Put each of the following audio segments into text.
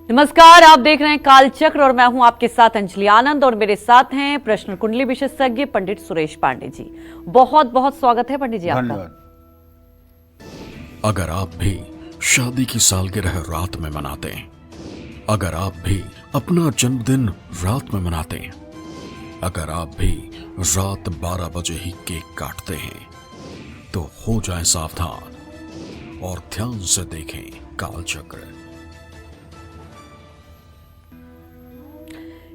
नमस्कार, आप देख रहे हैं कालचक्र और मैं हूं आपके साथ अंजलि आनंद और मेरे साथ हैं प्रश्न कुंडली विशेषज्ञ पंडित सुरेश पांडे जी। बहुत बहुत स्वागत है पंडित जी आपका। अगर आप भी शादी की सालगिरह रात में मनाते हैं, अगर आप भी अपना जन्मदिन रात में मनाते हैं, अगर आप भी रात 12 बजे ही केक काटते हैं, तो हो जाएं सावधान और ध्यान से देखें कालचक्र।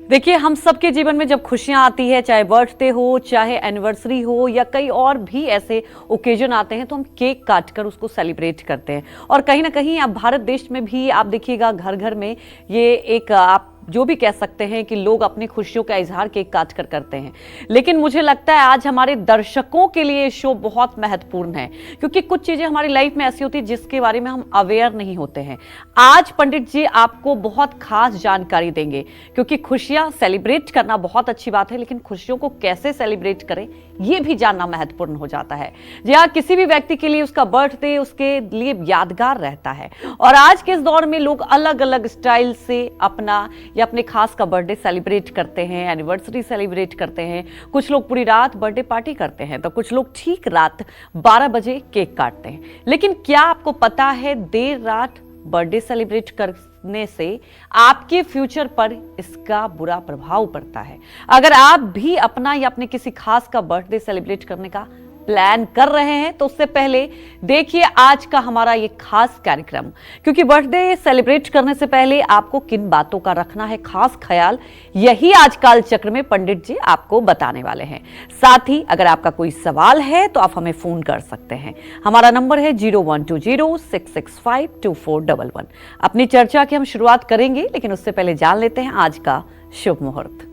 देखिए, हम सबके जीवन में जब खुशियां आती है, चाहे बर्थडे हो, चाहे एनिवर्सरी हो या कई और भी ऐसे ओकेजन आते हैं, तो हम केक काटकर उसको सेलिब्रेट करते हैं। और कहीं ना कहीं आप भारत देश में भी आप देखिएगा, घर घर में ये एक आप जो भी कह सकते हैं कि लोग अपनी खुशियों का इजहार केक काट कर करते हैं। लेकिन मुझे लगता है आज हमारे दर्शकों के लिए शो बहुत महत्वपूर्ण है, क्योंकि कुछ चीजें हमारी लाइफ में ऐसी होती है जिसके बारे में हम अवेयर नहीं होते हैं। आज पंडित जी आपको बहुत खास जानकारी देंगे, क्योंकि खुशियां सेलिब्रेट करना बहुत अच्छी बात है, लेकिन खुशियों को कैसे सेलिब्रेट करें यह भी जानना महत्वपूर्ण हो जाता है। जी हाँ, किसी भी व्यक्ति के लिए उसका बर्थडे उसके लिए यादगार रहता है। और आज के इस दौर में लोग अलग अलग स्टाइल से अपना या अपने खास का बर्थडे सेलिब्रेट करते हैं, एनिवर्सरी सेलिब्रेट करते हैं। कुछ लोग पूरी रात बर्थडे पार्टी करते हैं, तो कुछ लोग ठीक रात 12 बजे केक काटते हैं। लेकिन क्या आपको पता है, देर रात बर्थडे सेलिब्रेट करने से आपके फ्यूचर पर इसका बुरा प्रभाव पड़ता है। अगर आप भी अपना या अपने किसी खास का बर्थडे सेलिब्रेट करने का प्लान कर रहे हैं, तो उससे पहले देखिए आज का हमारा ये खास कार्यक्रम, क्योंकि बर्थडे सेलिब्रेट करने से पहले आपको किन बातों का रखना है खास ख्याल, यही आज कालचक्र में पंडित जी आपको बताने वाले हैं। साथ ही अगर आपका कोई सवाल है तो आप हमें फोन कर सकते हैं। हमारा नंबर है 0120-665-2411। अपनी चर्चा की हम शुरुआत करेंगे, लेकिन उससे पहले जान लेते हैं आज का शुभ मुहूर्त।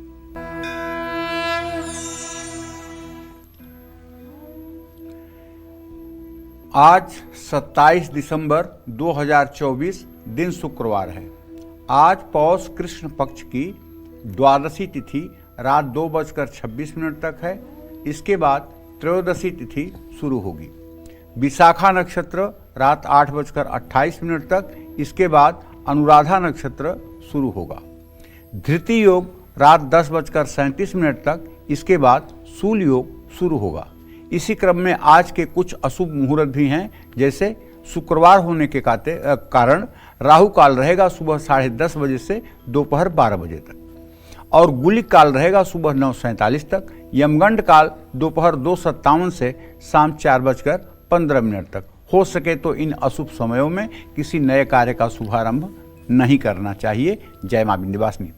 आज 27 दिसंबर 2024 दिन शुक्रवार है। आज पौष कृष्ण पक्ष की द्वादशी तिथि रात 2:26 तक है। इसके बाद त्रयोदशी तिथि शुरू होगी। विशाखा नक्षत्र रात 8:28 तक, इसके बाद अनुराधा नक्षत्र शुरू होगा। धृति योग रात 10:37 तक, इसके बाद शूल योग शुरू होगा। इसी क्रम में आज के कुछ अशुभ मुहूर्त भी हैं, जैसे शुक्रवार होने के कारण राहु काल रहेगा सुबह 10:30 बजे से दोपहर 12 बजे तक, और गुलिक काल रहेगा सुबह 9:47 तक। यमगंड काल दोपहर 2:57 से शाम 4:15 तक। हो सके तो इन अशुभ समयों में किसी नए कार्य का शुभारंभ नहीं करना चाहिए। जय मां विंध्यवासिनी।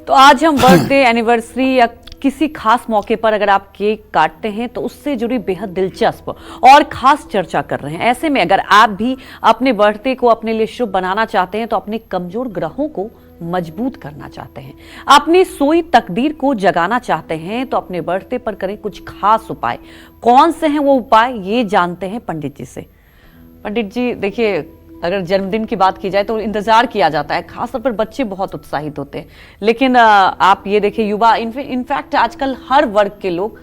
तो आज हम बर्थडे, एनिवर्सरी या किसी खास मौके पर अगर आप केक काटते हैं तो उससे जुड़ी बेहद दिलचस्प और खास चर्चा कर रहे हैं। ऐसे में अगर आप भी अपने बर्थडे को अपने लिए शुभ बनाना चाहते हैं, तो अपने कमजोर ग्रहों को मजबूत करना चाहते हैं, अपनी सोई तकदीर को जगाना चाहते हैं, तो अपने बर्थडे पर करें कुछ खास उपाय। कौन से हैं वो उपाय, ये जानते हैं पंडित जी से। पंडित जी देखिए, अगर जन्मदिन की बात की जाए तो इंतजार किया जाता है, खासतौर पर बच्चे बहुत उत्साहित होते हैं। लेकिन आप ये देखिए, युवा इनफैक्ट आजकल हर वर्ग के लोग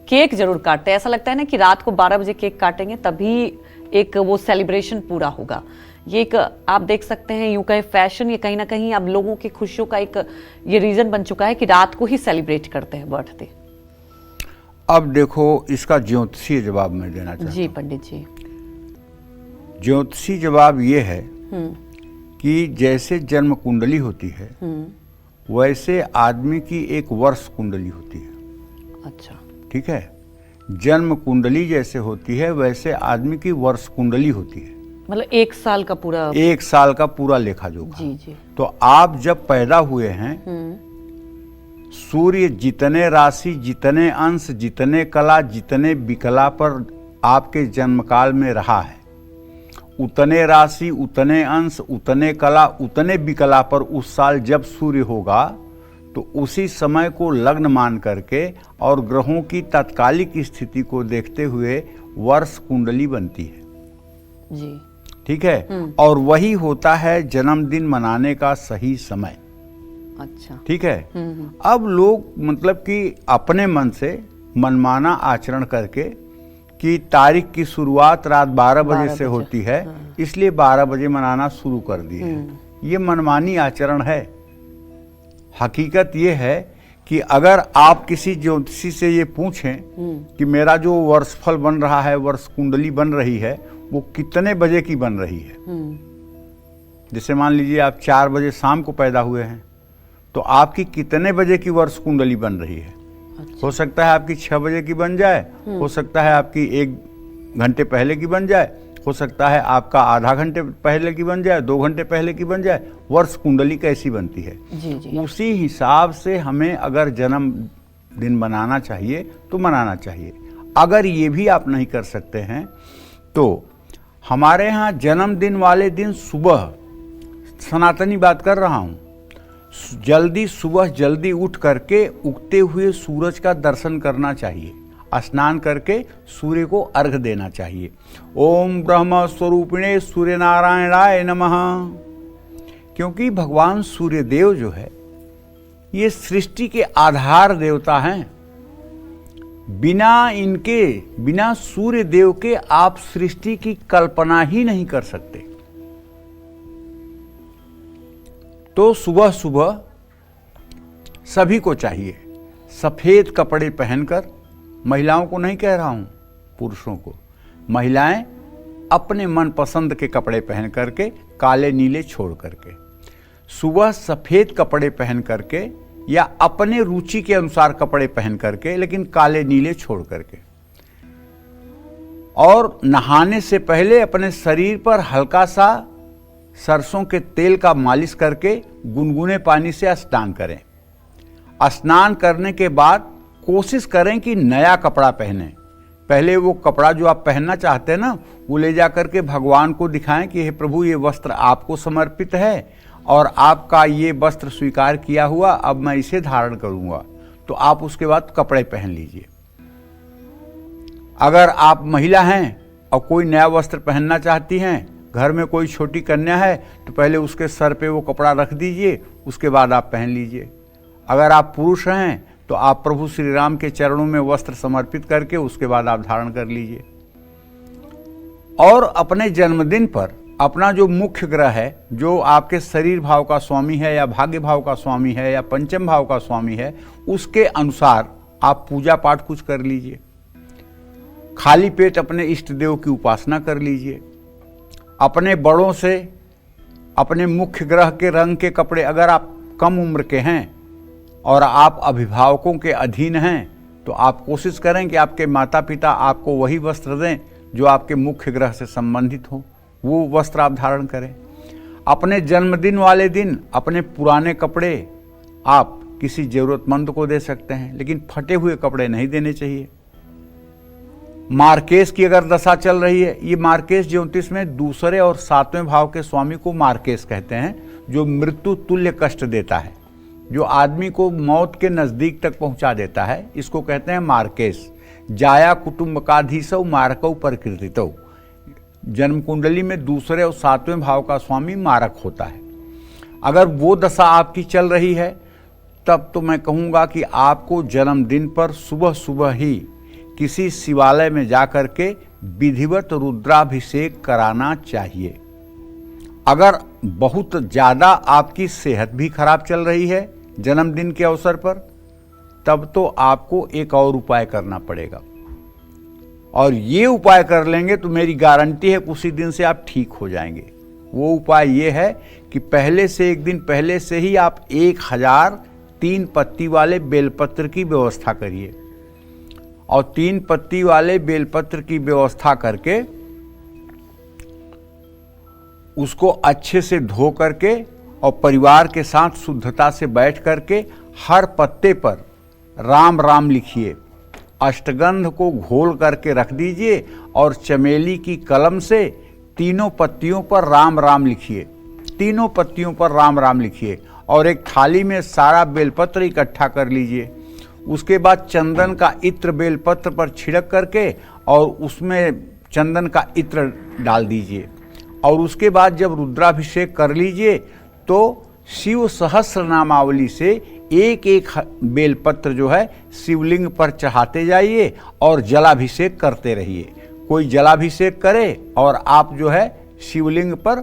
केक जरूर काटते हैं। ऐसा लगता है ना कि रात को 12 बजे केक काटेंगे तभी एक वो सेलिब्रेशन पूरा होगा। ये एक आप देख सकते हैं, यूं कहें फैशन, ये कहीं ना कहीं अब लोगों की खुशियों का एक ये रीजन बन चुका है कि रात को ही सेलिब्रेट करते हैं बर्थडे। अब देखो, इसका ज्योतिषीय जवाब मैं देना चाहता हूं। जी पंडित जी। ज्योतिषी जवाब ये है कि जैसे जन्म कुंडली होती है, वैसे आदमी की एक वर्ष कुंडली होती है। अच्छा, ठीक है। जन्म कुंडली जैसे होती है, वैसे आदमी की वर्ष कुंडली होती है। मतलब एक साल का पूरा लेखा जोखा। जी जी। तो आप जब पैदा हुए हैं, सूर्य जितने राशि, जितने अंश, जितने कला, जितने विकला पर आपके जन्मकाल में रहा है, उतने राशि, उतने अंश, उतने कला, उतने विकला पर उस साल जब सूर्य होगा, तो उसी समय को लग्न मान करके और ग्रहों की तात्कालिक स्थिति को देखते हुए वर्ष कुंडली बनती है। जी ठीक है। और वही होता है जन्मदिन मनाने का सही समय। अच्छा, ठीक है। अब लोग मतलब कि अपने मन से मनमाना आचरण करके कि तारीख की शुरुआत रात 12 बजे से होती है, इसलिए 12 बजे मनाना शुरू कर दिए हैं। ये मनमानी आचरण है। हकीकत ये है कि अगर आप किसी ज्योतिषी से ये पूछें कि मेरा जो वर्षफल बन रहा है, वर्ष कुंडली बन रही है, वो कितने बजे की बन रही है, जैसे मान लीजिए आप 4 बजे शाम को पैदा हुए हैं, तो आपकी कितने बजे की वर्ष कुंडली बन रही है। हो सकता है आपकी 6 बजे की बन जाए, हो सकता है आपकी 1 घंटे पहले की बन जाए, हो सकता है आपका आधा घंटे पहले की बन जाए, 2 घंटे पहले की बन जाए। वर्ष कुंडली कैसी बनती है, जी। उसी हिसाब से हमें अगर जन्म दिन बनाना चाहिए तो मनाना चाहिए। अगर ये भी आप नहीं कर सकते हैं तो हमारे यहाँ जन्मदिन वाले दिन सुबह, सनातनी बात कर रहा हूँ, सुबह जल्दी उठ करके उगते हुए सूरज का दर्शन करना चाहिए। स्नान करके सूर्य को अर्घ देना चाहिए। ओम ब्रह्म स्वरूपिणे सूर्य नारायणाय नमः। क्योंकि भगवान सूर्य देव जो है ये सृष्टि के आधार देवता हैं। बिना सूर्य देव के आप सृष्टि की कल्पना ही नहीं कर सकते। तो सुबह सुबह सभी को चाहिए सफेद कपड़े पहनकर, महिलाओं को नहीं कह रहा हूं, पुरुषों को, महिलाएं अपने मनपसंद के कपड़े पहन करके, काले नीले छोड़ करके, सुबह सफेद कपड़े पहन करके या अपने रुचि के अनुसार कपड़े पहन करके, लेकिन काले नीले छोड़ करके, और नहाने से पहले अपने शरीर पर हल्का सा सरसों के तेल का मालिश करके गुनगुने पानी से स्नान करें। स्नान करने के बाद कोशिश करें कि नया कपड़ा पहने। पहले वो कपड़ा जो आप पहनना चाहते हैं ना, वो ले जा करके भगवान को दिखाएं कि हे प्रभु, ये वस्त्र आपको समर्पित है और आपका ये वस्त्र स्वीकार किया हुआ, अब मैं इसे धारण करूंगा। तो आप उसके बाद कपड़े पहन लीजिए। अगर आप महिला हैं और कोई नया वस्त्र पहनना चाहती हैं, घर में कोई छोटी कन्या है, तो पहले उसके सर पे वो कपड़ा रख दीजिए, उसके बाद आप पहन लीजिए। अगर आप पुरुष हैं तो आप प्रभु श्री राम के चरणों में वस्त्र समर्पित करके उसके बाद आप धारण कर लीजिए। और अपने जन्मदिन पर अपना जो मुख्य ग्रह है, जो आपके शरीर भाव का स्वामी है या भाग्य भाव का स्वामी है या पंचम भाव का स्वामी है, उसके अनुसार आप पूजा पाठ कुछ कर लीजिए। खाली पेट अपने इष्ट देव की उपासना कर लीजिए। अपने बड़ों से अपने मुख्य ग्रह के रंग के कपड़े, अगर आप कम उम्र के हैं और आप अभिभावकों के अधीन हैं, तो आप कोशिश करें कि आपके माता पिता आपको वही वस्त्र दें जो आपके मुख्य ग्रह से संबंधित हो, वो वस्त्र आप धारण करें। अपने जन्मदिन वाले दिन अपने पुराने कपड़े आप किसी जरूरतमंद को दे सकते हैं, लेकिन फटे हुए कपड़े नहीं देने चाहिए। मार्केश की अगर दशा चल रही है, ये मार्केश ज्योतिष में दूसरे और 7वें भाव के स्वामी को मार्केश कहते हैं, जो मृत्यु तुल्य कष्ट देता है, जो आदमी को मौत के नजदीक तक पहुंचा देता है, इसको कहते हैं मार्केश। जाया कुटुंब का धीसौ मारकौ प्रकृतितौ। जन्म कुंडली में दूसरे और 7वें भाव का स्वामी मारक होता है। अगर वो दशा आपकी चल रही है, तब तो मैं कहूँगा कि आपको जन्मदिन पर सुबह सुबह ही किसी शिवालय में जाकर के विधिवत रुद्राभिषेक कराना चाहिए। अगर बहुत ज़्यादा आपकी सेहत भी खराब चल रही है जन्मदिन के अवसर पर, तब तो आपको एक और उपाय करना पड़ेगा, और ये उपाय कर लेंगे तो मेरी गारंटी है उसी दिन से आप ठीक हो जाएंगे। वो उपाय ये है कि पहले से एक दिन पहले से ही आप 1003 पत्ती वाले बेलपत्र की व्यवस्था करिए, और 3 पत्ती वाले बेलपत्र की व्यवस्था करके उसको अच्छे से धो करके और परिवार के साथ शुद्धता से बैठ करके हर पत्ते पर राम राम लिखिए। अष्टगंध को घोल करके रख दीजिए और चमेली की कलम से तीनों पत्तियों पर राम राम लिखिए। तीनों पत्तियों पर राम राम लिखिए और एक थाली में सारा बेलपत्र इकट्ठा कर लीजिए। उसके बाद चंदन का इत्र बेलपत्र पर छिड़क करके और उसमें चंदन का इत्र डाल दीजिए, और उसके बाद जब रुद्राभिषेक कर लीजिए तो शिव सहस्र नामावली से एक एक बेलपत्र जो है शिवलिंग पर चढ़ाते जाइए और जलाभिषेक करते रहिए। कोई जलाभिषेक करे और आप जो है शिवलिंग पर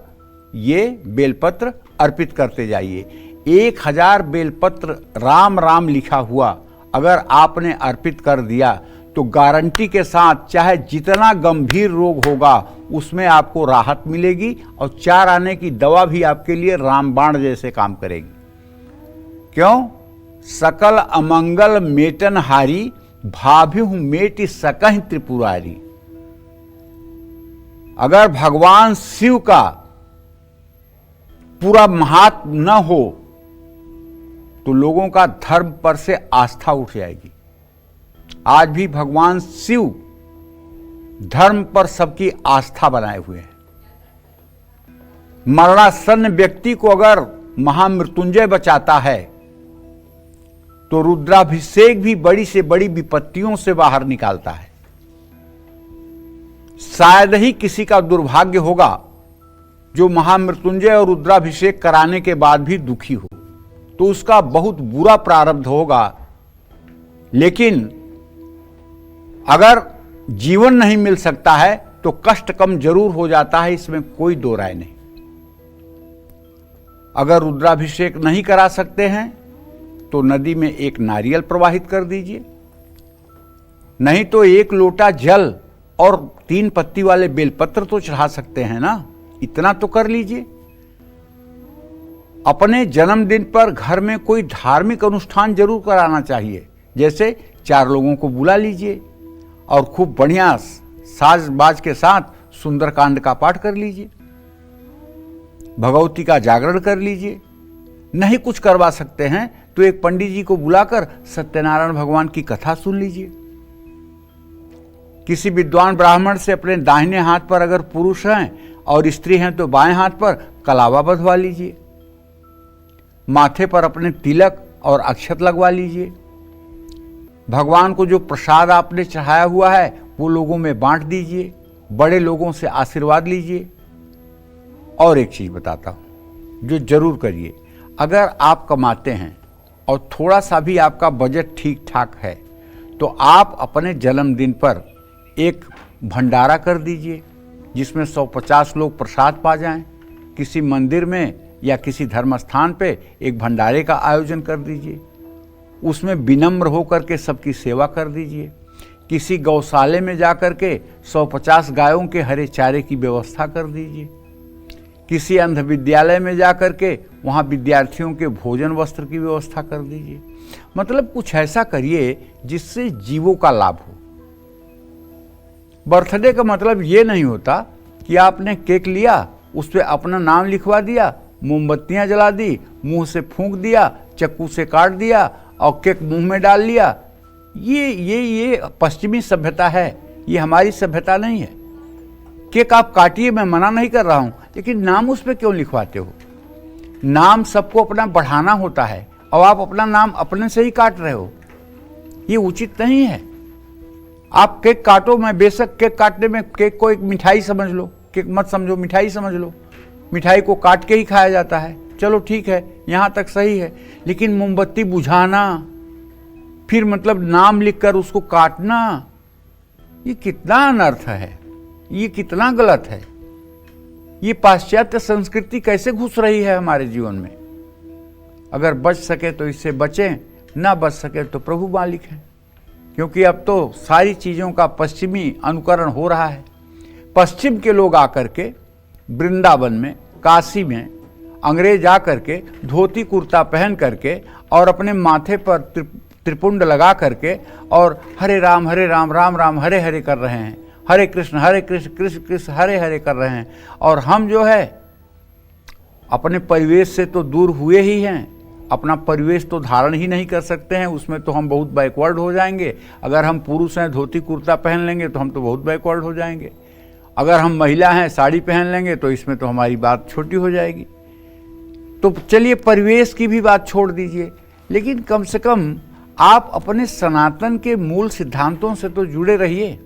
ये बेलपत्र अर्पित करते जाइए। 1000 बेलपत्र राम राम लिखा हुआ अगर आपने अर्पित कर दिया तो गारंटी के साथ चाहे जितना गंभीर रोग होगा उसमें आपको राहत मिलेगी और 4 आने की दवा भी आपके लिए रामबाण जैसे काम करेगी। क्यों? सकल अमंगल मेटन हारी, भाभ्यु मेटि सकहि त्रिपुरारी। अगर भगवान शिव का पूरा महात्म न हो तो लोगों का धर्म पर से आस्था उठ जाएगी। आज भी भगवान शिव धर्म पर सबकी आस्था बनाए हुए हैं। मरणासन्न व्यक्ति को अगर महामृत्युंजय बचाता है तो रुद्राभिषेक भी बड़ी से बड़ी विपत्तियों से बाहर निकालता है। शायद ही किसी का दुर्भाग्य होगा जो महामृत्युंजय और रुद्राभिषेक कराने के बाद भी दुखी हो, तो उसका बहुत बुरा प्रारब्ध होगा। लेकिन अगर जीवन नहीं मिल सकता है तो कष्ट कम जरूर हो जाता है, इसमें कोई दो राय नहीं। अगर रुद्राभिषेक नहीं करा सकते हैं तो नदी में एक नारियल प्रवाहित कर दीजिए, नहीं तो 1 लोटा जल और 3 पत्ती वाले बेलपत्र तो चढ़ा सकते हैं ना, इतना तो कर लीजिए। अपने जन्मदिन पर घर में कोई धार्मिक अनुष्ठान जरूर कराना चाहिए, जैसे 4 लोगों को बुला लीजिए और खूब बढ़िया साज बाज के साथ सुंदरकांड का पाठ कर लीजिए, भगवती का जागरण कर लीजिए। नहीं कुछ करवा सकते हैं तो एक पंडित जी को बुलाकर सत्यनारायण भगवान की कथा सुन लीजिए। किसी विद्वान ब्राह्मण से अपने दाहिने हाथ पर अगर पुरुष हैं और स्त्री हैं तो बाएं हाथ पर कलावा बंधवा लीजिए। माथे पर अपने तिलक और अक्षत लगवा लीजिए। भगवान को जो प्रसाद आपने चढ़ाया हुआ है वो लोगों में बांट दीजिए। बड़े लोगों से आशीर्वाद लीजिए। और एक चीज बताता हूं जो जरूर करिए, अगर आप कमाते हैं और थोड़ा सा भी आपका बजट ठीक ठाक है तो आप अपने जन्मदिन पर एक भंडारा कर दीजिए जिसमें 150 लोग प्रसाद पा जाएं। किसी मंदिर में या किसी धर्म स्थान पे एक भंडारे का आयोजन कर दीजिए, उसमें विनम्र होकर के सबकी सेवा कर दीजिए। किसी गौशाले में जाकर के 150 गायों के हरे चारे की व्यवस्था कर दीजिए। किसी अंध विद्यालय में जाकर के वहाँ विद्यार्थियों के भोजन वस्त्र की व्यवस्था कर दीजिए। मतलब कुछ ऐसा करिए जिससे जीवों का लाभ हो। बर्थडे का मतलब ये नहीं होता कि आपने केक लिया, उस पर अपना नाम लिखवा दिया, मोमबत्तियां जला दी, मुंह से फूंक दिया, चक्कू से काट दिया और केक मुंह में डाल लिया। ये पश्चिमी सभ्यता है, ये हमारी सभ्यता नहीं है। केक आप काटिए, मैं मना नहीं कर रहा हूं, लेकिन नाम उस पर क्यों लिखवाते हो? नाम सबको अपना बढ़ाना होता है और आप अपना नाम अपने से ही काट रहे हो, ये उचित नहीं है। आप केक काटो, मैं बेशक केक काटने में केक को एक मिठाई समझ लो, केक मत समझो, मिठाई समझ लो। मिठाई को काट के ही खाया जाता है, चलो ठीक है, यहां तक सही है। लेकिन मोमबत्ती बुझाना, फिर मतलब नाम लिखकर उसको काटना, ये कितना अनर्थ है, ये कितना गलत है। ये पाश्चात्य संस्कृति कैसे घुस रही है हमारे जीवन में। अगर बच सके तो इससे बचें, ना बच सके तो प्रभु मालिक है। क्योंकि अब तो सारी चीज़ों का पश्चिमी अनुकरण हो रहा है। पश्चिम के लोग आकर के वृंदावन में, काशी में, अंग्रेज आकर के धोती कुर्ता पहन करके और अपने माथे पर त्रिपुंड लगा करके और हरे राम राम राम हरे हरे कर रहे हैं, हरे कृष्ण कृष्ण कृष्ण हरे हरे कर रहे हैं। और हम जो है अपने परिवेश से तो दूर हुए ही हैं, अपना परिवेश तो धारण ही नहीं कर सकते हैं, उसमें तो हम बहुत बैकवर्ड हो जाएंगे। अगर हम पुरुष हैं धोती कुर्ता पहन लेंगे तो हम तो बहुत बैकवर्ड हो जाएंगे। अगर हम महिला हैं साड़ी पहन लेंगे तो इसमें तो हमारी बात छोटी हो जाएगी। तो चलिए परिवेश की भी बात छोड़ दीजिए, लेकिन कम से कम आप अपने सनातन के मूल सिद्धांतों से तो जुड़े रहिए।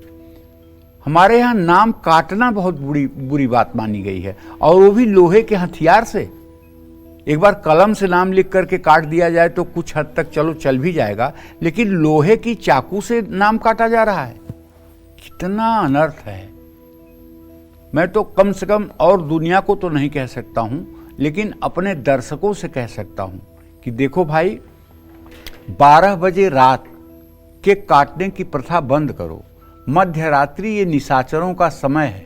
हमारे यहाँ नाम काटना बहुत बुरी बात मानी गई है, और वो भी लोहे के हथियार से। एक बार कलम से नाम लिख करके काट दिया जाए तो कुछ हद तक चलो चल भी जाएगा, लेकिन लोहे की चाकू से नाम काटा जा रहा है, कितना अनर्थ है। मैं तो कम से कम और दुनिया को तो नहीं कह सकता हूं, लेकिन अपने दर्शकों से कह सकता हूं कि देखो भाई, 12 बजे रात केक काटने की प्रथा बंद करो। मध्य रात्रि ये निशाचरों का समय है।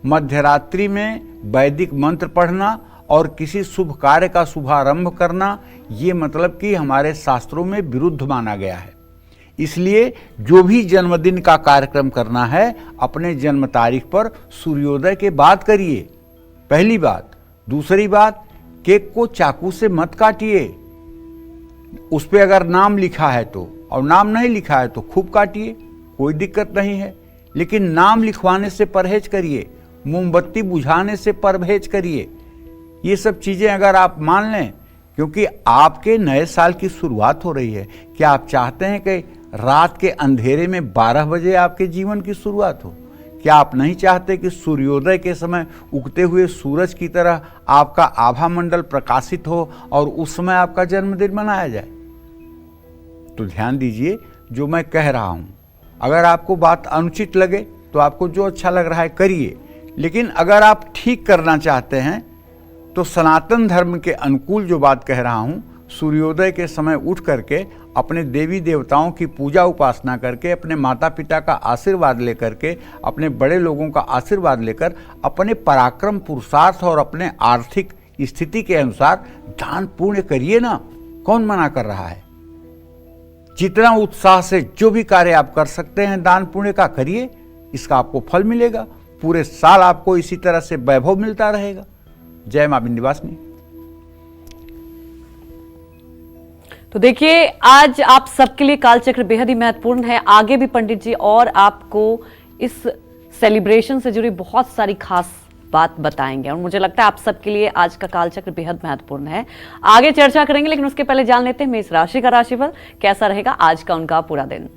मध्य रात्रि में वैदिक मंत्र पढ़ना और किसी शुभ कार्य का शुभारंभ करना, ये मतलब कि हमारे शास्त्रों में विरुद्ध माना गया है। इसलिए जो भी जन्मदिन का कार्यक्रम करना है, अपने जन्म तारीख पर सूर्योदय के बाद करिए, पहली बात। दूसरी बात, केक को चाकू से मत काटिए। उस पर अगर नाम लिखा है तो, और नाम नहीं लिखा है तो खूब काटिए, कोई दिक्कत नहीं है। लेकिन नाम लिखवाने से परहेज करिए, मोमबत्ती बुझाने से परहेज करिए। ये सब चीज़ें अगर आप मान लें, क्योंकि आपके नए साल की शुरुआत हो रही है। क्या आप चाहते हैं कि रात के अंधेरे में 12 बजे आपके जीवन की शुरुआत हो? क्या आप नहीं चाहते कि सूर्योदय के समय उगते हुए सूरज की तरह आपका आभा मंडल प्रकाशित हो और उस समय आपका जन्मदिन मनाया जाए? तो ध्यान दीजिए जो मैं कह रहा हूं। अगर आपको बात अनुचित लगे तो आपको जो अच्छा लग रहा है करिए, लेकिन अगर आप ठीक करना चाहते हैं तो सनातन धर्म के अनुकूल जो बात कह रहा हूं, सूर्योदय के समय उठ करके अपने देवी देवताओं की पूजा उपासना करके, अपने माता पिता का आशीर्वाद लेकर के, अपने बड़े लोगों का आशीर्वाद लेकर, अपने पराक्रम पुरुषार्थ और अपने आर्थिक स्थिति के अनुसार दान पुण्य करिए ना। कौन मना कर रहा है? जितना उत्साह से जो भी कार्य आप कर सकते हैं दान पुण्य का करिए, इसका आपको फल मिलेगा। पूरे साल आपको इसी तरह से वैभव मिलता रहेगा। जय मां विंध्यवासिनी। तो देखिए, आज आप सबके लिए कालचक्र बेहद ही महत्वपूर्ण है। आगे भी पंडित जी और आपको इस सेलिब्रेशन से जुड़ी बहुत सारी खास बात बताएंगे और मुझे लगता है आप सबके लिए आज का कालचक्र बेहद महत्वपूर्ण है। आगे चर्चा करेंगे, लेकिन उसके पहले जान लेते हैं मेष राशि का राशिफल कैसा रहेगा आज का उनका पूरा दिन।